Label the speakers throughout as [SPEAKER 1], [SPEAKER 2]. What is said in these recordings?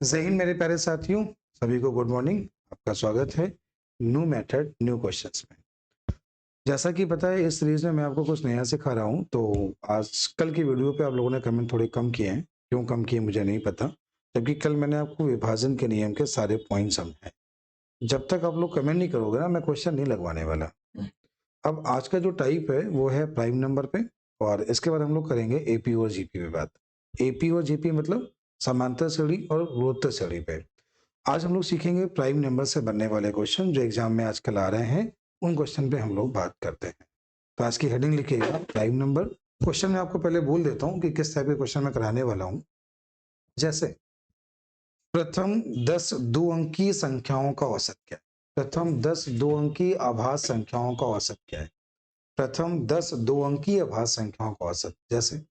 [SPEAKER 1] जय हिंद मेरे प्यारे साथियों, सभी को गुड मॉर्निंग। आपका स्वागत है न्यू मेथड न्यू क्वेश्चंस में। जैसा कि पता है, इस सीरीज में मैं आपको कुछ नया सिखा रहा हूं। तो आजकल की वीडियो पे आप लोगों ने कमेंट थोड़े कम किए हैं। क्यों कम किए मुझे नहीं पता, जबकि कल मैंने आपको विभाजन के नियम के सारे पॉइंट समझाए। जब तक आप लोग कमेंट नहीं करोगे ना, मैं क्वेश्चन नहीं लगवाने वाला। अब आज का जो टाइप है वो है प्राइम नंबर पे, और इसके बाद हम लोग करेंगे एपी और जीपी पे बात। एपी और जीपी मतलब समांतर श्रेणी और गुणोत्तर श्रेणी पे। आज हम लोग सीखेंगे प्राइम नंबर से बनने वाले क्वेश्चन जो एग्जाम में आजकल आ रहे हैं। उन क्वेश्चन पे हम लोग बात करते हैं। तो आज की हेडिंग लिखिएगा प्राइम नंबर। क्वेश्चन मैं आपको पहले बोल देता हूँ कि किस टाइप के क्वेश्चन मैं कराने वाला हूँ। जैसे प्रथम 10 दो अंकीय संख्याओं का औसत क्या है? प्रथम 10 दो अंकीय आभास संख्याओं का औसत क्या है? प्रथम 10 दो अंकीय आभास संख्याओं का औसत। जैसे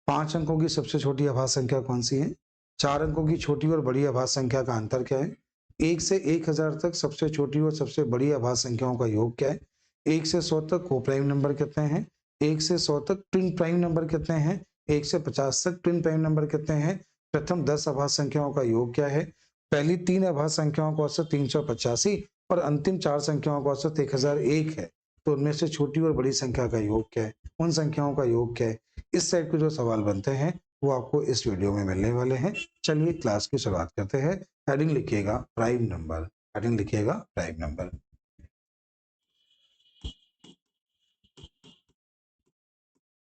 [SPEAKER 1] 5 अंकों की सबसे छोटी आभास संख्या कौन सी है? 4 अंकों की छोटी और बड़ी आभास संख्या का अंतर क्या है? 1 से 1000 तक सबसे छोटी और सबसे बड़ी आभास संख्याओं का योग क्या है? 1 से 100 तक को प्राइम नंबर कितने हैं? 1 से 100 तक ट्विन प्राइम नंबर कितने हैं? 1 से 50 तक ट्विन प्राइम नंबर कितने हैं? प्रथम 10 आभास संख्याओं का योग क्या है? पहली 3 आभास संख्याओं का औसत 385 और अंतिम 4 संख्याओं का औसत 1001 है। तो उनमें से छोटी और बड़ी संख्या का योग क्या है? उन संख्याओं का योग क्या है? इस टाइप के जो सवाल बनते हैं वो आपको इस वीडियो में मिलने वाले हैं। चलिए क्लास की शुरुआत करते हैं। हेडिंग लिखिएगा प्राइम नंबर। हेडिंग लिखिएगा प्राइम नंबर।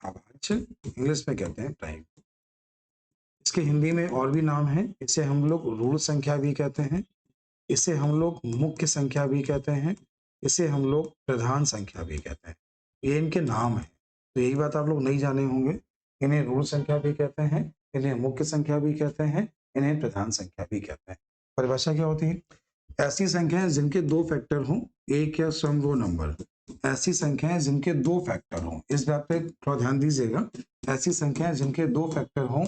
[SPEAKER 1] अब इंग्लिश में कहते हैं प्राइम। इसके हिंदी में और भी नाम है। इसे हम लोग ऋण संख्या भी कहते हैं, इसे हम लोग मुख्य संख्या भी कहते हैं, इसे हम लोग प्रधान संख्या भी कहते हैं। ये इनके नाम है। तो यही बात आप लोग नहीं जाने होंगे। इन्हें ऋण संख्या भी कहते हैं, इन्हें मुख्य संख्या भी कहते हैं, इन्हें प्रधान संख्या भी कहते हैं। परिभाषा क्या होती है? ऐसी संख्याएं जिनके दो फैक्टर हों, एक या स्वयं वो नंबर। ऐसी संख्याएं जिनके दो फैक्टर हों, इस बात पे थोड़ा ध्यान दीजिएगा। ऐसी संख्याएं जिनके दो फैक्टर हों,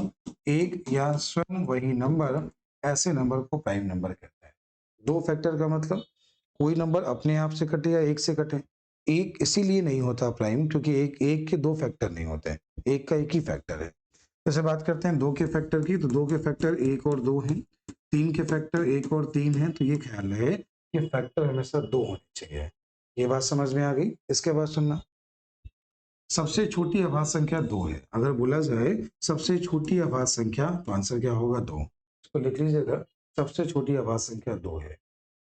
[SPEAKER 1] एक या स्वयं वही नंबर, ऐसे नंबर को प्राइम नंबर कहते हैं। दो फैक्टर का मतलब कोई नंबर अपने आप से कटे या एक से कटे। एक इसीलिए नहीं होता प्राइम क्योंकि एक एक के दो फैक्टर नहीं होते, एक का एक ही फैक्टर है। जैसे बात करते हैं दो के फैक्टर की, तो दो के फैक्टर एक और दो हैं। तीन के फैक्टर एक और तीन हैं। तो ये ख्याल है कि फैक्टर हमेशा दो होने चाहिए। ये बात समझ में आ गई? इसके बाद सुनना, सबसे छोटी आभास संख्या दो है। अगर बोला जाए सबसे छोटी आभास संख्या, तो आंसर क्या होगा? दो। इसको लिख लीजिएगा, सबसे छोटी आभास संख्या दो है।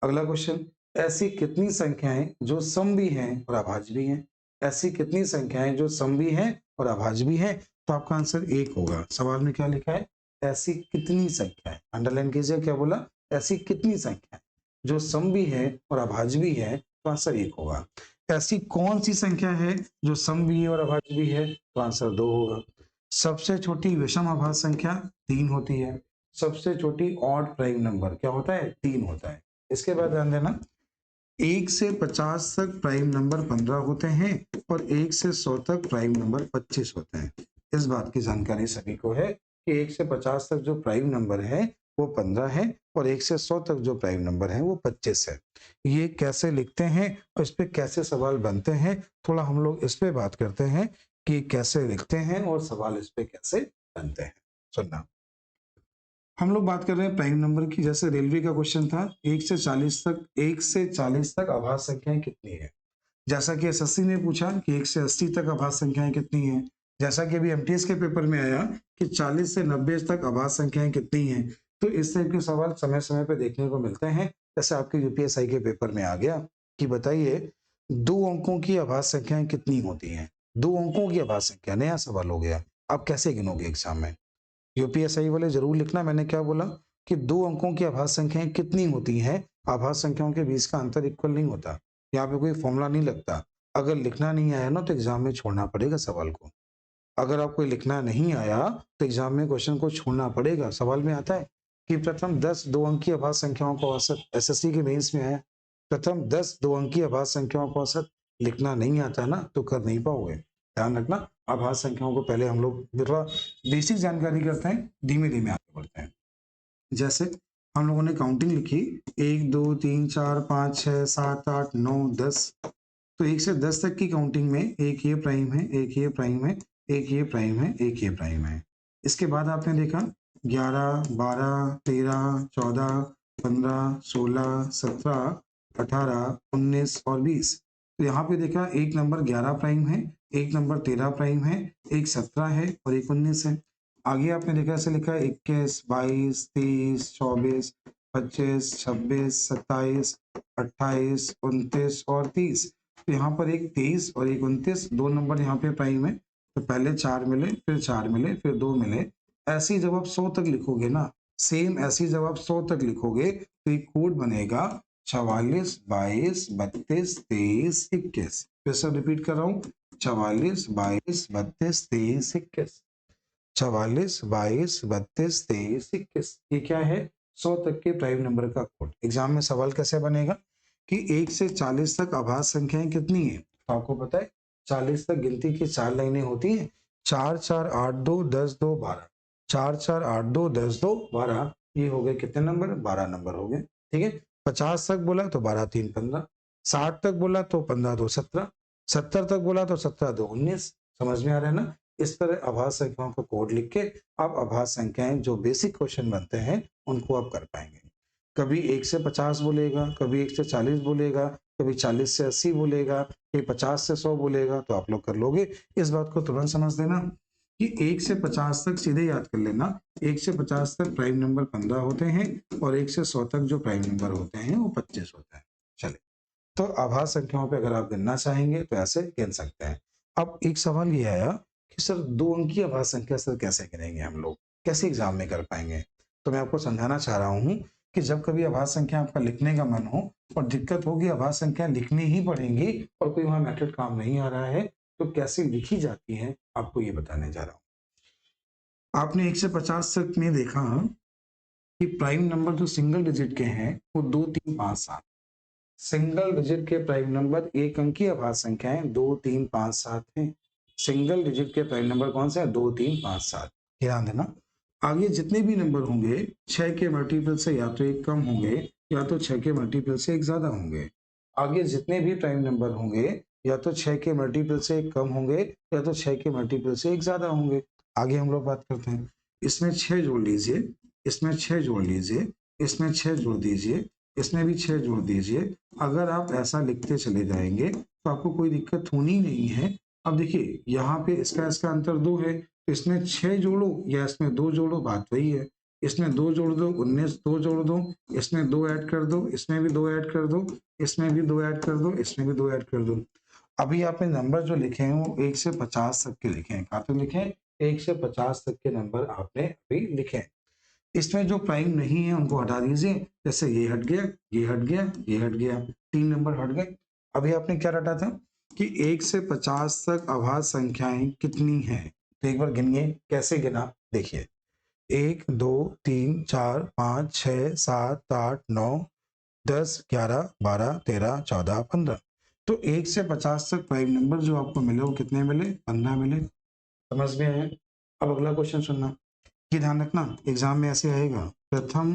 [SPEAKER 1] अगला क्वेश्चन, ऐसी कितनी संख्याएं जो सम भी हैं और अभाज्य भी हैं? ऐसी कितनी संख्याएं जो सम भी हैं और अभाज्य भी हैं? तो आपका आंसर एक होगा। सवाल में क्या लिखा है? ऐसी कितनी संख्याएं। अंडरलाइन कीजिए, क्या बोला? ऐसी कितनी संख्याएं जो सम भी है और अभाज्य भी है, तो आंसर एक होगा। ऐसी कौन सी संख्या है जो सम भी है और अभाज्य भी है? तो आंसर दो होगा। सबसे छोटी विषम अभाज्य संख्या तीन होती है। सबसे छोटी ऑड प्राइम नंबर क्या होता है? तीन होता है। इसके बाद ध्यान देना, 1 से 50 तक प्राइम नंबर 15 होते हैं और 1 से 100 तक प्राइम नंबर 25 होते हैं। इस बात की जानकारी सभी को है कि 1 से 50 तक जो प्राइम नंबर है वो 15 है और 1 से 100 तक जो प्राइम नंबर है वो 25 है। ये कैसे लिखते हैं और इस पे कैसे सवाल बनते हैं, थोड़ा हम लोग इस पे बात करते हैं कि कैसे लिखते हैं और सवाल इस पे कैसे बनते हैं। सुनना, हम लोग बात कर रहे हैं प्राइम नंबर की। जैसे रेलवे का क्वेश्चन था, 1 से 40 तक आभास संख्याएं कितनी है? जैसा कि एसएससी ने पूछा कि 1 से 80 तक आभास संख्याएं कितनी हैं। जैसा कि अभी एमटीएस के पेपर में आया कि 40 से 90 तक आभास संख्याएं कितनी हैं। तो इस टाइप के सवाल समय समय पे देखने को मिलते हैं। जैसे आपके यूपीएसआई के पेपर में आ गया कि बताइए दो अंकों की आभास संख्याएं कितनी होती हैं? दो अंकों की आभास संख्या, नया सवाल हो गया। आप कैसे गिनोगे एग्जाम में? यूपीएसआई वाले जरूर लिखना, मैंने क्या बोला कि दो अंकों की आभास संख्याएं कितनी होती हैं। आभास संख्याओं के बीच का अंतर इक्वल नहीं होता। यहाँ पे कोई फॉर्मूला नहीं लगता। अगर लिखना नहीं आया ना तो एग्जाम में छोड़ना पड़ेगा सवाल को। अगर आपको लिखना नहीं आया तो एग्जाम में क्वेश्चन को छोड़ना पड़ेगा। सवाल में आता है कि प्रथम 10 दो अंकीय आभास संख्याओं का औसत। एसएससी के मेंस में आया प्रथम 10 दो अंकीय आभास संख्याओं का औसत। लिखना नहीं आता ना तो कर नहीं पाओगे। ध्यान रखना, आभास संख्याओं को पहले हम लोग थोड़ा बेसिक जानकारी करते हैं, धीमे धीमे आगे बढ़ते हैं। जैसे हम लोगों ने काउंटिंग लिखी, 1 2 3 4 5 6 7 8 9 10। तो 1 से 10 तक की काउंटिंग में एक ये प्राइम है, एक ये प्राइम है, एक ये प्राइम है, एक ये प्राइम है। इसके बाद आपने देखा 11, 12, 13, 14, 15, 16, 17, 18, 19 और 20। तो यहाँ पे देखा एक नंबर 11 प्राइम है, एक नंबर 13 प्राइम है, एक 17 है और एक 19 है। आगे आपने देखा ऐसे लिखा है 21, 22, 23, 24, 25, 26, 27, 28, 29 और 30। तो यहाँ पर एक 23 और एक 29, दो नंबर यहाँ पे प्राइम है। तो पहले 4 मिले, फिर 4 मिले, फिर 2 मिले। ऐसे ही जब आप 100 तक लिखोगे ना, सेम ऐसे ही जब आप 100 तक लिखोगे तो एक कोड बनेगा 44, 22, 32, 23, 21। फिर से रिपीट कर रहा हूँ, 44, 22, 32, 23, 21। 44, 22, 32, 23, 21। ये क्या है? 100 तक के प्राइम नंबर का कोड। एग्जाम में सवाल कैसे बनेगा कि 1 से 40 तक आभाज्य संख्याएं कितनी है? तो आपको पता है 40 तक गिनती की 4 लाइनें होती हैं। 4, 4, 8, 2, 10, 2, 12। 4, 4, 8, 2, 10, 2, 12। ये हो गए कितने नंबर? 12 नंबर हो गए। ठीक है। 50 तक बोला तो 12, 3, 15। 60 तक बोला तो 15, 2, 17। 70 तक बोला तो 17, 2, 19। समझ में आ रहा है ना? इस तरह आभाज्य संख्याओं का कोड लिख के आप आभाज्य संख्याएं जो बेसिक क्वेश्चन बनते हैं उनको आप कर पाएंगे। कभी 1 से 50 बोलेगा, कभी 1 से 40 बोलेगा, कभी 40 से 80 बोलेगा, कभी 50 से 100 बोलेगा, तो आप लोग कर लोगे। इस बात को तुरंत समझ देना कि 1 से 50 तक सीधे याद कर लेना। 1 से 50 तक प्राइम नंबर 15 होते हैं और 1 से 100 तक जो प्राइम नंबर होते हैं वो 25 होते हैं। चलिए, तो आभाज्य संख्याओं पे अगर आप गिनना चाहेंगे तो ऐसे गिन सकते हैं। अब एक सवाल ये आया कि सर 2 अंकीय आभाज्य संख्या सर कैसे गिनेंगे हम लोग? कैसे एग्जाम में कर पाएंगे? तो मैं आपको समझाना चाह रहा हूँ कि जब कभी आभाज्य संख्या आपका लिखने का मन हो और दिक्कत होगी आभाज्य संख्या लिखनी ही पड़ेंगी और कोई वहां मेथड काम नहीं आ रहा है, तो कैसे लिखी जाती है आपको ये बताने जा रहा हूँ। आपने 1 से 50 तक में देखा कि प्राइम नंबर जो सिंगल डिजिट के हैं वो 2, 3, 5, 7। सिंगल डिजिट के प्राइम नंबर एक अंकीय आभाज्य संख्याएं 2, 3, 5, 7 हैं। सिंगल डिजिट के प्राइम नंबर कौन से हैं? 2, 3, 5, 7। ध्यान देना। आगे जितने भी नंबर होंगे 6 के मल्टीपल से या तो एक कम होंगे या तो 6 के मल्टीपल से एक ज्यादा होंगे। आगे जितने भी प्राइम नंबर होंगे या तो 6 के मल्टीपल से एक कम होंगे या तो 6 के मल्टीपल से एक ज्यादा होंगे। आगे हम लोग बात करते हैं। इसमें 6 जोड़ लीजिए, इसमें 6 जोड़ लीजिए, इसमें 6 जोड़ दीजिए, इसमें भी 6 जोड़ दीजिए। अगर आप ऐसा लिखते चले जाएंगे तो आपको कोई दिक्कत होनी नहीं है। अब देखिए यहाँ पे इसका इसका अंतर 2 है, तो इसमें 6 जोड़ो या इसमें 2 जोड़ो, बात वही है। इसमें 2 जोड़ दो, 19, 2 जोड़ दो, इसमें 2 ऐड कर दो, इसमें भी 2 ऐड कर दो, इसमें भी 2 ऐड कर दो, इसमें भी 2 ऐड कर दो। अभी आपने नंबर जो लिखे हैं वो 1 से 50 तक के लिखे हैं। कहाँ तक लिखे हैं? 1 से 50 तक के नंबर आपने अभी लिखे हैं। इसमें जो प्राइम नहीं है उनको हटा दीजिए। जैसे ये हट गया, ये हट गया, ये हट गया, 3 नंबर हट गए। अभी आपने क्या रटा था कि 1 से 50 तक अभाज्य संख्याएं कितनी हैं? तो एक बार गिनिए। कैसे गिना? देखिए, 1, 2, 3, 4, 5, 6, 7, 8, 9, 10, 11, 12, 13, 14, 15। तो 1 से 50 तक प्राइम नंबर जो आपको मिले वो कितने मिले? 15 मिले। समझ में आया? अब अगला क्वेश्चन सुनना। ये ध्यान रखना, एग्जाम में ऐसे आएगा, प्रथम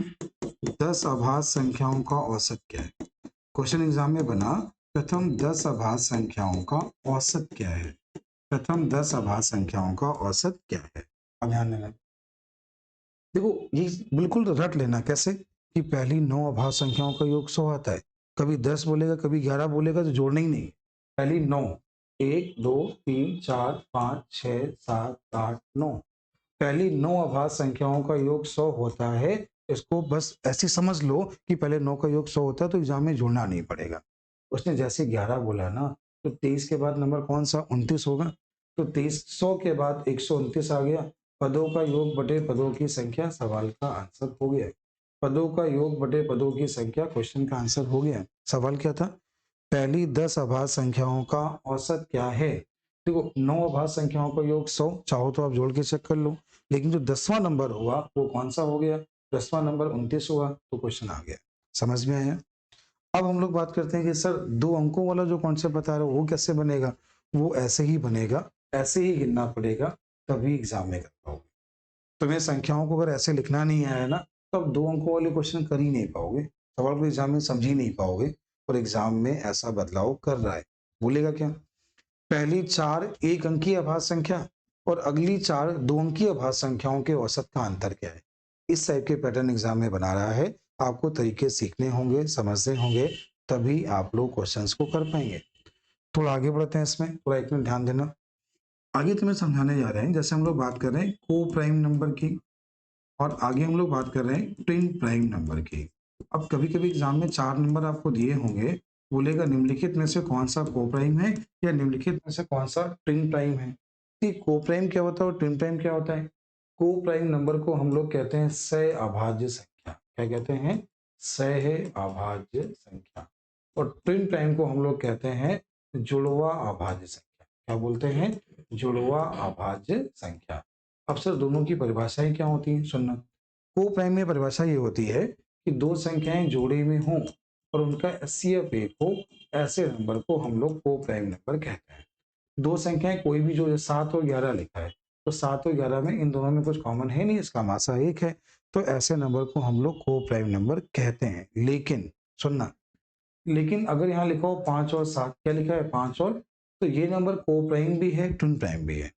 [SPEAKER 1] 10 अभाज्य संख्याओं का औसत क्या है? क्वेश्चन एग्जाम में बना, प्रथम 10 अभाज्य संख्याओं का औसत क्या है? प्रथम 10 अभाज्य संख्याओं का औसत क्या है? अब ध्यान देना। देखो, ये बिल्कुल रट लेना। कैसे? कि पहली 9 अभाज्य संख्याओं का योग 100 आता है। कभी 10 बोलेगा, कभी 11 बोलेगा, तो जोड़ना ही नहीं। पहली 9, 1, 2, 3, 4, 5, 6, 7, 8, 9। पहली 9 अभाज्य संख्याओं का योग 100 होता है। इसको बस ऐसे समझ लो कि पहले 9 का योग 100 होता है, तो एग्जाम में जोड़ना नहीं पड़ेगा। उसने जैसे 11 बोला ना, तो 23 के बाद नंबर कौन सा? 29 होगा। तो 23, 100 के बाद 129 आ गया। पदों का योग बटे पदों की संख्या सवाल का आंसर हो गया। पदों का योग बटे पदों की संख्या क्वेश्चन का आंसर हो गया। सवाल क्या था? पहली 10 अभाज्य संख्याओं का औसत क्या है? देखो, 9 अभाज्य संख्याओं का योग 100, चाहो तो आप जोड़ के चेक कर लो। लेकिन जो 10वां नंबर हुआ वो कौन सा हो गया? 10वां नंबर 29 हुआ, तो क्वेश्चन आ गया। समझ में आया? अब हम लोग बात करते हैं कि सर 2 अंकों वाला जो कॉन्सेप्ट बता रहे हो वो कैसे बनेगा? वो ऐसे ही बनेगा, ऐसे ही गिनना पड़ेगा, तभी एग्जाम में कर पाओगे। तुम्हें संख्याओं को अगर ऐसे लिखना नहीं आया ना, तो आप 2 अंकों वाले क्वेश्चन कर ही नहीं पाओगे, सवाल को एग्जाम में समझ ही नहीं पाओगे। और एग्जाम में ऐसा बदलाव कर रहा है, बोलेगा क्या? पहली 4 एक अंकीय अभाज्य संख्या और अगली 4 2 अंकीय अभाज्य संख्याओं के औसत का अंतर क्या है? इस टाइप के पैटर्न एग्जाम में बना रहा है। आपको तरीके सीखने होंगे, समझने होंगे, तभी आप लोग क्वेश्चंस को कर पाएंगे। थोड़ा आगे बढ़ते हैं इसमें, थोड़ा एक मिनट ध्यान देना। आगे तुम्हें समझाने जा रहे हैं, जैसे हम लोग बात कर रहे हैं को प्राइम नंबर की, और आगे हम लोग बात कर रहे हैं ट्विन प्राइम नंबर की। अब कभी कभी एग्जाम में 4 नंबर आपको दिए होंगे, बोलेगा निम्नलिखित में से कौन सा को प्राइम है या निम्नलिखित में से कौन सा ट्विन प्राइम है। ठीक, को प्राइम क्या होता है और ट्विन प्राइम क्या होता है। को प्राइम नंबर को हम लोग कहते हैं सह अभाज्य संख्या। क्या कहते हैं? सह अभाज्य संख्या। और ट्विन प्राइम को हम लोग कहते हैं जुड़वा अभाज्य संख्या। क्या बोलते हैं? जुड़वा अभाज्य संख्या। अब सर दोनों की परिभाषाएं क्या होती हैं, सुनना। को प्राइम में परिभाषा ये होती है कि दो संख्याएं जोड़े में हों और उनका एचसीएफ एक हो, ऐसे नंबर को हम लोग को प्राइम नंबर कहते हैं। दो संख्याएं कोई भी जो 7 और 11 लिखा है, तो 7 और 11 में इन दोनों में कुछ कॉमन है नहीं, इसका मासा एक है, तो ऐसे नंबर को हम लोग को प्राइम नंबर कहते हैं। लेकिन सुनना, लेकिन अगर यहाँ लिखा हो 5 और 7, क्या लिखा है 5 और, तो ये नंबर को प्राइम भी है ट्विन प्राइम भी है।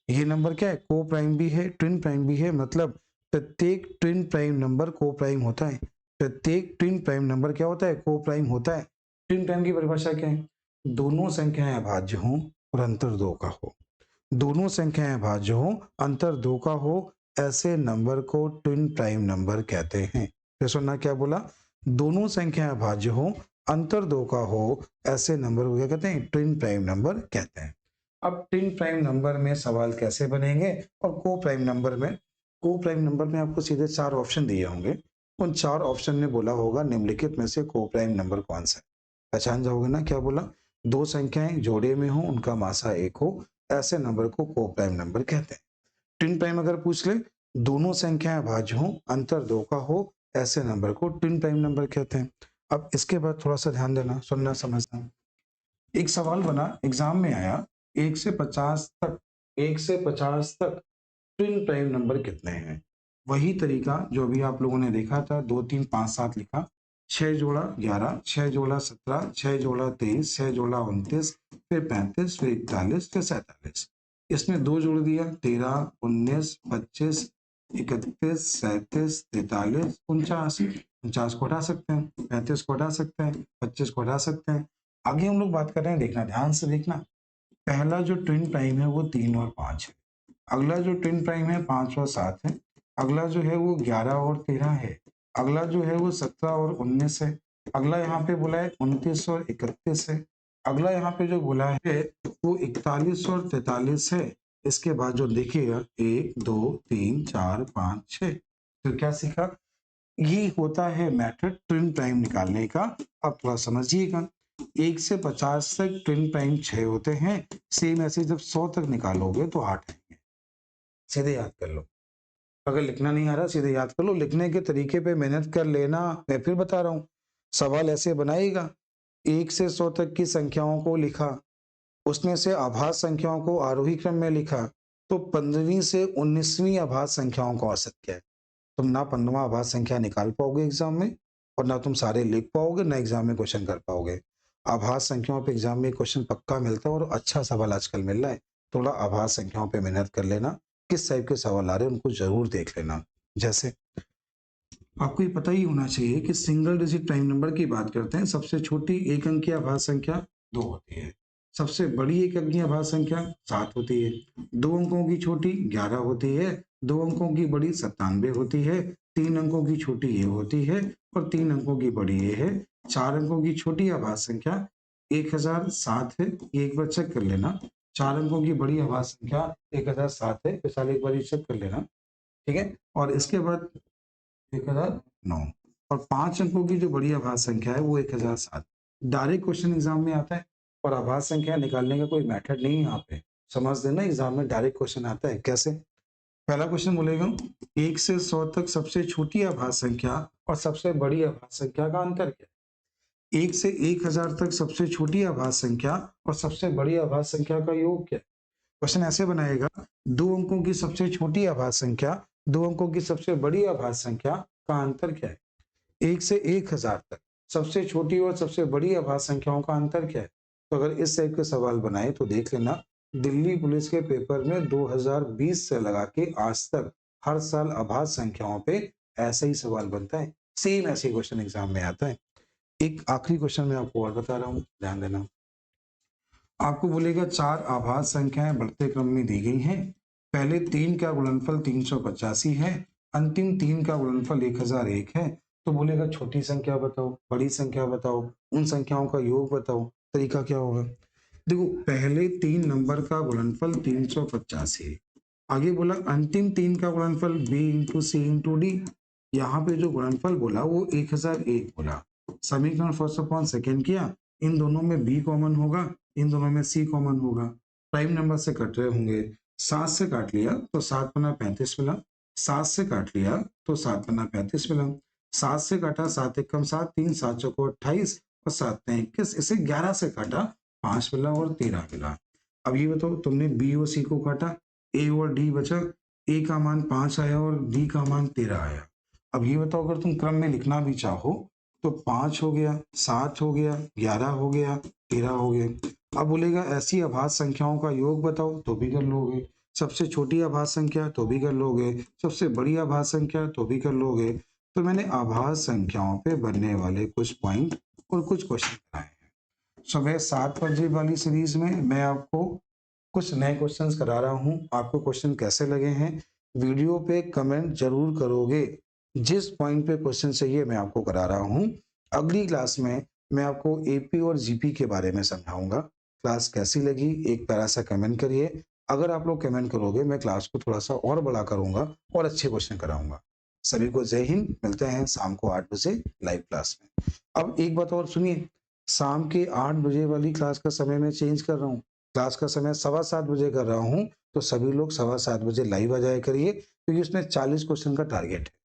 [SPEAKER 1] ये नंबर क्या है? को प्राइम भी है ट्विन प्राइम भी है। मतलब प्रत्येक ट्विन प्राइम नंबर को प्राइम होता है। प्रत्येक ट्विन प्राइम नंबर क्या होता है? को प्राइम होता है। ट्विन प्राइम की परिभाषा क्या है? दोनों संख्याएं अभाज्य हों और अंतर 2 का हो। दोनों संख्याएं अभाज्य हों, अंतर 2 का हो, ऐसे नंबर को ट्विन प्राइम नंबर कहते हैं। फिर सुनना, क्या बोला? दोनों संख्याएं अभाज्य हों, अंतर 2 का हो, ऐसे नंबर को क्या कहते हैं? ट्विन प्राइम नंबर कहते हैं। अब ट्विन प्राइम नंबर में सवाल कैसे बनेंगे और को प्राइम नंबर में? को प्राइम नंबर में आपको सीधे 4 ऑप्शन दिए होंगे। उन 4 ऑप्शन में बोला होगा निम्नलिखित में से को प्राइम नंबर कौन सा है। पहचान जाओगे ना क्या बोला? दो संख्याएं जोड़े में हो, उनका मासा एक हो, ऐसे नंबर को को प्राइम नंबर कहते हैं। ट्विन प्राइम अगर पूछ ले, दोनों संख्याएं अभाज्य हो, अंतर 2 का हो, ऐसे नंबर को ट्विन प्राइम नंबर कहते हैं। अब इसके बाद थोड़ा सा ध्यान देना, सुनना, समझना। एक सवाल बना, एग्जाम में आया, 1 से 50 तक, 1 से 50 तक ट्विन प्राइम नंबर कितने हैं। वही तरीका जो अभी आप लोगों ने देखा था, 2 3 5 7 लिखा, 6 जोड़ा 11, 6 जोड़ा 17, 6 जोड़ा 23, 6 जोड़ा 29, फिर 35, फिर 41, फिर 47। इसमें 2 जोड़ दिया, 13, 19, 25, 31, 37, 43, 49। 49 को हटा सकते हैं, 35 को हटा सकते हैं, 25 को हटा सकते हैं। आगे हम लोग बात कर रहे हैं, देखना, ध्यान से देखना। पहला जो ट्विन प्राइम है वो 3 और 5 है। अगला जो ट्विन प्राइम है 5 और 7 है। अगला जो है वो 11 और 13 है। अगला जो है वो 17 और 19 है। अगला यहाँ पे बोला है 29 और 31 है। अगला यहाँ पे जो बोला है वो 41 और 43 है। इसके बाद जो देखिएगा 1 2 3 4 5 6। तो क्या सीखा? ये होता है मेथड ट्विन प्राइम निकालने का। अब थोड़ा समझिएगा, 1 से 50 तक ट्विन प्राइम 6 होते हैं। सेम ऐसे जब 100 तक निकालोगे तो 8 आएंगे। सीधे याद कर लो। अगर लिखना नहीं आ रहा सीधे याद कर लो, लिखने के तरीके पे मेहनत कर लेना। मैं फिर बता रहा हूँ, सवाल ऐसे बनाएगा, 1 से 100 तक की संख्याओं को लिखा, उसमें से आभाज्य संख्याओं को आरोही क्रम में लिखा, तो 15वीं से 19वीं आभाज्य संख्याओं का औसत क्या है। तुम ना 15वां आभाज्य संख्या निकाल पाओगे एग्जाम में, और ना तुम सारे लिख पाओगे, ना एग्जाम में क्वेश्चन कर पाओगे। आभाज्य संख्याओं पे एग्जाम में क्वेश्चन पक्का मिलता है और अच्छा सवाल आजकल मिल रहा है। थोड़ा आभाज्य संख्याओं पे मेहनत कर लेना, किस टाइप के सवाल आ रहे हैं उनको जरूर देख लेना। जैसे आपको ये पता ही होना चाहिए कि सिंगल डिजिट प्राइम नंबर की बात करते हैं, सबसे छोटी एक अंकीय आभाज्य संख्या 2 होती है, सबसे बड़ी एक अंकीय आभाज्य संख्या 7 होती है, 2 अंकों की छोटी 11 होती है, 2 अंकों की बड़ी 97 होती है, 3 अंकों की छोटी ये होती है और 3 अंकों की बड़ी ये है। 4 अंकों की छोटी आभाज्य संख्या 1007 है, ये एक बार चेक कर लेना। 4 अंकों की बड़ी आभाज्य संख्या 1007 है, विशाल एक बार चेक कर लेना, ठीक है। और इसके बाद 1009, और 5 अंकों की जो बड़ी आभाज्य संख्या है वो 1007। डायरेक्ट क्वेश्चन एग्जाम में आता है और आभाज्य संख्या निकालने का कोई मेथड नहीं है यहाँ पे, समझ देना। एग्जाम में डायरेक्ट क्वेश्चन आता है, कैसे? पहला क्वेश्चन बोलेगा 1 से 100 तक सबसे छोटी आभाज्य संख्या और सबसे बड़ी आभाज्य संख्या का अंतर क्या है। 1 से 1000 तक सबसे छोटी आभाज्य संख्या और सबसे बड़ी आभाज्य संख्या का योग क्या है। क्वेश्चन ऐसे बनाएगा, 2 अंकों की सबसे छोटी आभाज्य संख्या, 2 अंकों की सबसे बड़ी आभाज्य संख्या का अंतर क्या है। 1 से 1000 तक सबसे छोटी और सबसे बड़ी आभाज्य संख्याओं का अंतर क्या है। तो अगर इस टाइप के सवाल बनाए तो देख लेना, दिल्ली पुलिस के पेपर में 2020 से लगा के आज तक हर साल आभाज्य संख्याओं पे ऐसा ही सवाल बनता है, सेम ऐसे क्वेश्चन एग्जाम में आता है। एक आखिरी क्वेश्चन मैं आपको और बता रहा हूँ, ध्यान देना। आपको बोलेगा 4 आभाज्य संख्याएं बढ़ते क्रम में दी गई हैं। पहले 3 का गुणनफल 385 है, अंतिम 3 का गुणनफल 1001 है। तो बोलेगा छोटी संख्या बताओ, बड़ी संख्या बताओ, उन संख्याओं का योग बताओ। तरीका क्या होगा? देखो, पहले 3 नंबर का गुणनफल 385 है। आगे बोला अंतिम 3 का गुणनफल b इंटू सी इंटू डी। यहाँ पे जो गुणनफल बोला वो 1001 बोला। समीकरण फर्स्ट अपॉन सेकेंड किया, इन दोनों में b कॉमन होगा, इन दोनों में c कॉमन होगा, प्राइम नंबर से कट रहे होंगे। 7 से काट लिया तो 7 बना 35 मिला, 7 से काट लिया तो 7 बना 35 मिला, 7 से काटा 7 एक कम 7, 3 7 चौको 28 और 7 ने 21, इसे 11 से काटा 5 मिला और 13 मिला। अब ये बताओ, तुमने बी और सी को काटा, ए और डी बचा, ए का मान 5 आया और डी का मान 13 आया। अब ये बताओ, अगर तुम क्रम में लिखना भी चाहो तो 5 हो गया, 7 हो गया, 11 हो गया, 13 हो गया। अब बोलेगा ऐसी अभाज्य संख्याओं का योग बताओ, तो भी कर लोगे। सबसे छोटी अभाज्य संख्या तो भी कर लोगे, सबसे बड़ी अभाज्य संख्या तो भी कर लोगे। तो मैंने अभाज्य संख्याओं पे बनने वाले कुछ पॉइंट और कुछ क्वेश्चन बनाए हैं। सुबह 7 बजे वाली सीरीज में मैं आपको कुछ नए क्वेश्चंस करा रहा हूं। आपको क्वेश्चन कैसे लगे हैं वीडियो पे कमेंट जरूर करोगे। जिस पॉइंट पे क्वेश्चन चाहिए मैं आपको करा रहा हूं। अगली क्लास में मैं आपको एपी और जीपी के बारे में समझाऊंगा। क्लास कैसी लगी एक प्यारा सा कमेंट करिए। अगर आप लोग कमेंट करोगे मैं क्लास को थोड़ा सा और बड़ा करूंगा और अच्छे क्वेश्चन कराऊंगा। सभी को जय हिंद। मिलते हैं शाम को 8 बजे लाइव क्लास में। अब एक बात और सुनिए, शाम के 8 बजे वाली क्लास का समय मैं चेंज कर रहा हूँ। क्लास का समय 7:15 बजे कर रहा हूँ, तो सभी लोग 7:15 बजे लाइव आ जाया करिए, क्योंकि उसमें 40 क्वेश्चन का टारगेट है।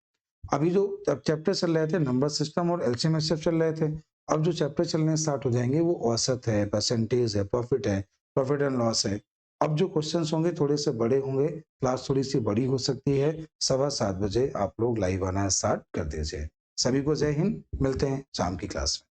[SPEAKER 1] अभी जो चैप्टर चल रहे थे नंबर सिस्टम और एलसीएम एचसीएफ चल रहे थे, अब जो चैप्टर चलने स्टार्ट हो जाएंगे वो औसत है, परसेंटेज है, प्रॉफिट एंड लॉस है। अब जो क्वेश्चंस होंगे थोड़े से बड़े होंगे, क्लास थोड़ी सी बड़ी हो सकती है। 7:15 बजे आप लोग लाइव आना स्टार्ट कर दीजिए। सभी को जय हिंद। मिलते हैं शाम की क्लास में।